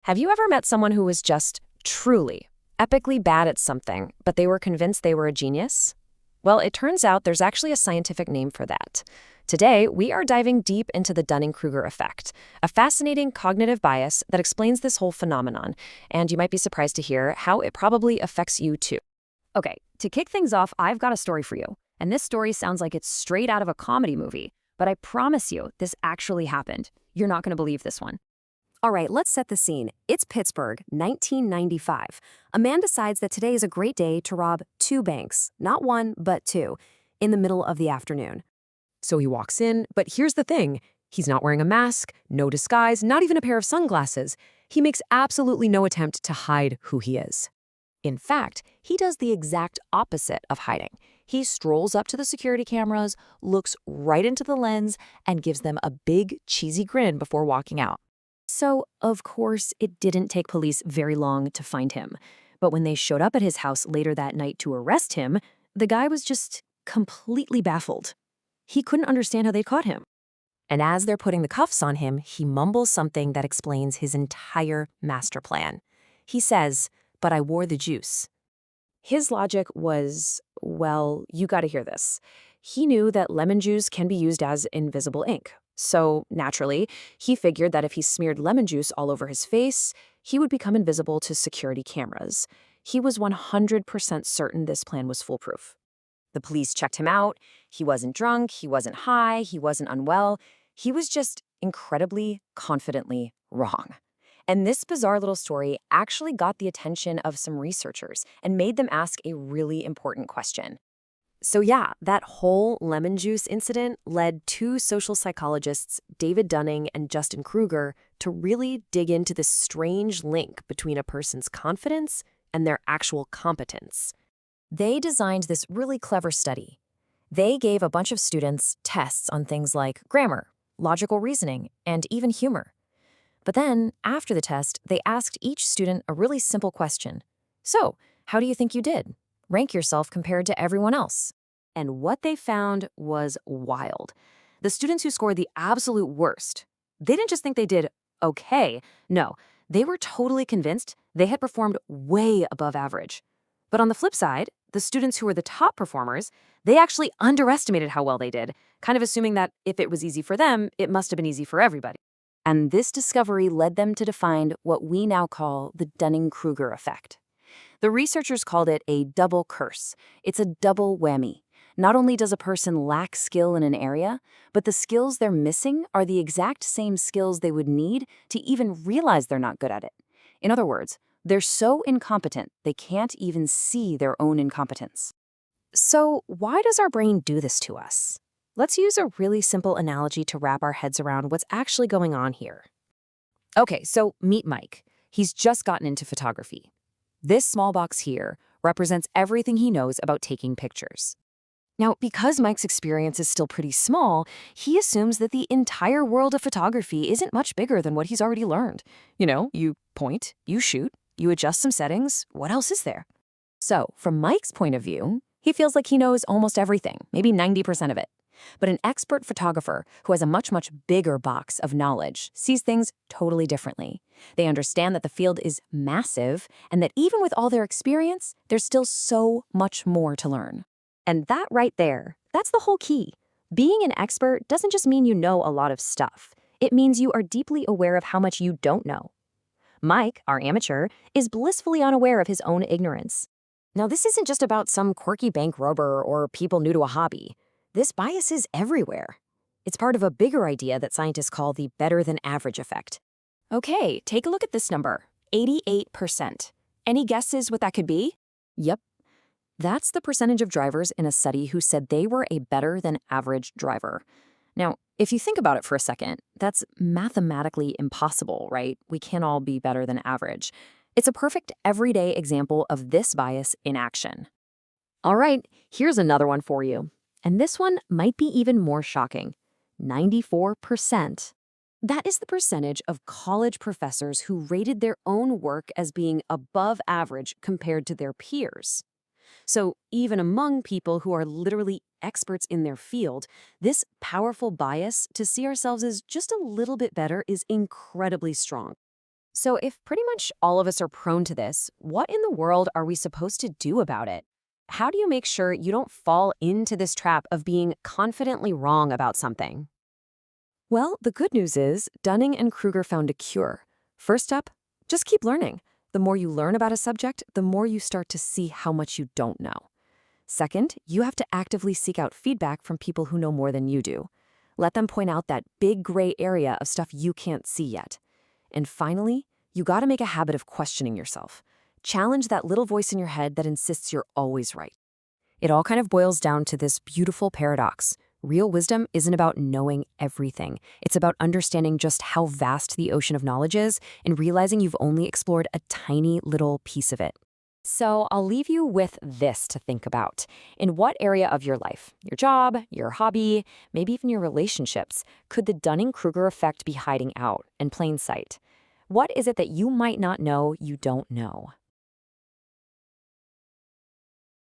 Have you ever met someone who was just truly, epically bad at something, but they were convinced they were a genius? Well, it turns out there's actually a scientific name for that. Today, we are diving deep into the Dunning-Kruger Effect, a fascinating cognitive bias that explains this whole phenomenon, and you might be surprised to hear how it probably affects you too. Okay, to kick things off, I've got a story for you. And this story sounds like it's straight out of a comedy movie, but I promise you, this actually happened. You're not going to believe this one. All right, let's set the scene. It's Pittsburgh, 1995. A man decides that today is a great day to rob two banks, not one, but two, in the middle of the afternoon. So he walks in, but here's the thing. He's not wearing a mask, no disguise, not even a pair of sunglasses. He makes absolutely no attempt to hide who he is. In fact, he does the exact opposite of hiding. He strolls up to the security cameras, looks right into the lens, and gives them a big, cheesy grin before walking out. So, of course, it didn't take police very long to find him. But when they showed up at his house later that night to arrest him, the guy was just completely baffled. He couldn't understand how they caught him. And as they're putting the cuffs on him, he mumbles something that explains his entire master plan. He says, "But I wore the juice." His logic was, well, you gotta hear this. He knew that lemon juice can be used as invisible ink. So, naturally, he figured that if he smeared lemon juice all over his face, he would become invisible to security cameras. He was 100% certain this plan was foolproof. The police checked him out. He wasn't drunk, he wasn't high, he wasn't unwell. He was just incredibly, confidently wrong. And this bizarre little story actually got the attention of some researchers and made them ask a really important question. So yeah, that whole lemon juice incident led two social psychologists, David Dunning and Justin Kruger, to really dig into this strange link between a person's confidence and their actual competence. They designed this really clever study. They gave a bunch of students tests on things like grammar, logical reasoning, and even humor. But then, after the test, they asked each student a really simple question. So, how do you think you did? Rank yourself compared to everyone else. And what they found was wild. The students who scored the absolute worst, they didn't just think they did okay. No, they were totally convinced they had performed way above average. But on the flip side, the students who were the top performers, they actually underestimated how well they did, kind of assuming that if it was easy for them, it must have been easy for everybody. And this discovery led them to define what we now call the Dunning-Kruger Effect. The researchers called it a double curse. It's a double whammy. Not only does a person lack skill in an area, but the skills they're missing are the exact same skills they would need to even realize they're not good at it. In other words, they're so incompetent they can't even see their own incompetence. So why does our brain do this to us? Let's use a really simple analogy to wrap our heads around what's actually going on here. Okay, so meet Mike. He's just gotten into photography. This small box here represents everything he knows about taking pictures. Now, because Mike's experience is still pretty small, he assumes that the entire world of photography isn't much bigger than what he's already learned. You point, you shoot, you adjust some settings, what else is there? So, from Mike's point of view, he feels like he knows almost everything, maybe 90% of it. But an expert photographer who has a much, much bigger box of knowledge sees things totally differently. They understand that the field is massive and that even with all their experience, there's still so much more to learn. And that right there, that's the whole key. Being an expert doesn't just mean you know a lot of stuff. It means you are deeply aware of how much you don't know. Mike, our amateur, is blissfully unaware of his own ignorance. Now, this isn't just about some quirky bank robber or people new to a hobby. This bias is everywhere. It's part of a bigger idea that scientists call the better-than-average effect. Okay, take a look at this number, 88%. Any guesses what that could be? Yep. That's the percentage of drivers in a study who said they were a better-than-average driver. Now, if you think about it for a second, that's mathematically impossible, right? We can't all be better than average. It's a perfect everyday example of this bias in action. All right, here's another one for you. And this one might be even more shocking. 94%. That is the percentage of college professors who rated their own work as being above average compared to their peers. So even among people who are literally experts in their field, this powerful bias to see ourselves as just a little bit better is incredibly strong. So, if pretty much all of us are prone to this, what in the world are we supposed to do about it? How do you make sure you don't fall into this trap of being confidently wrong about something? Well, the good news is Dunning and Kruger found a cure. First up, just keep learning. The more you learn about a subject, the more you start to see how much you don't know. Second, you have to actively seek out feedback from people who know more than you do. Let them point out that big gray area of stuff you can't see yet. And finally, you gotta make a habit of questioning yourself. Challenge that little voice in your head that insists you're always right. It all kind of boils down to this beautiful paradox. Real wisdom isn't about knowing everything. It's about understanding just how vast the ocean of knowledge is and realizing you've only explored a tiny little piece of it. So I'll leave you with this to think about. In what area of your life, your job, your hobby, maybe even your relationships, could the Dunning-Kruger effect be hiding out in plain sight? What is it that you might not know you don't know?